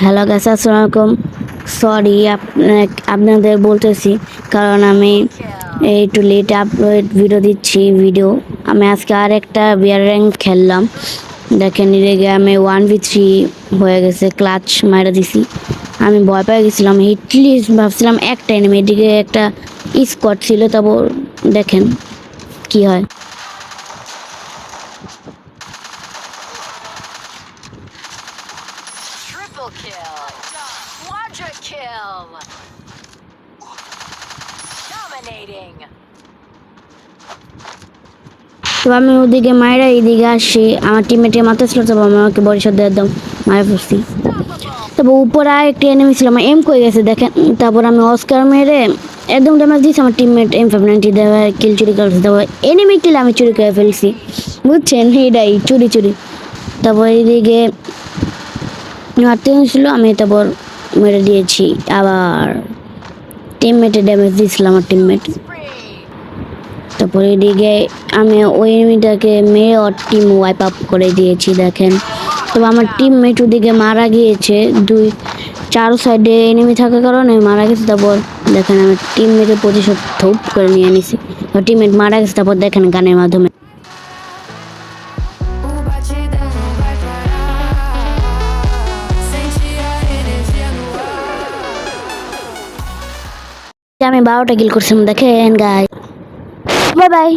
Hello guys, আসসালামু আলাইকুম। Sorry আপনাদের বলতেছি, কারণ আমি একটু লেট আপলোড ভিডিও দিচ্ছি। আমি আজকে আর একটা বিয়ার র্যাঙ্ক খেললাম। দেখেন রেগে আমি 1v3 হয়ে গেছে, ক্লাচ মারা দিছি। আমি ভয় পেয়ে গেছিলাম, হিটলি ভাবছিলাম একটা এনিমি, এদিকে একটা স্কোয়াড ছিল। তারপর দেখেন কি হয়। Triple kill. Quadra kill. Dominating. তো আমি ওদিকে মায়েরা এইদিকে আসি, আমার টিমমেটের মাথা ছিল, তবে আমি আমাকে বরিশাল দিয়ে একদম মারা পড়ছি। তারপর উপরে আর একটি এনিমি ছিল, আমার এম করে গেছে দেখেন। তারপর আমি অস্কার মেরে একদম ড্যামেজ দিয়েছি, আমার টিমমেট M590 দেওয়া কিল চুরি করেছে। তারপর এনিমি কিল আমি চুরি করে ফেলছি, বুঝছেন, এটাই চুরি। তারপর এইদিকে মারতে ছিল, আমি তারপর মেরে দিয়েছি। আবার টিমমেটে ড্যামেজ দিয়েছিলাম আমার টিমমেট। তারপরে এদিকে আমি ওই এনিমিটাকে মেরে ওর টিম ওয়াইপ আপ করে দিয়েছি দেখেন। তবে আমার টিমমেট ওদিকে মারা গিয়েছে, চার সাইডে এনিমি থাকার কারণে মারা গেছে। তারপর দেখেন আমি টিমমেটের প্রতিশোধ ধূপ করে নিয়ে নিছি। টিমমেট মারা গেছে, তারপর দেখেন গানের মাধ্যমে আমি 12টা কিল করছিলাম দেখেন গাই। Bye bye.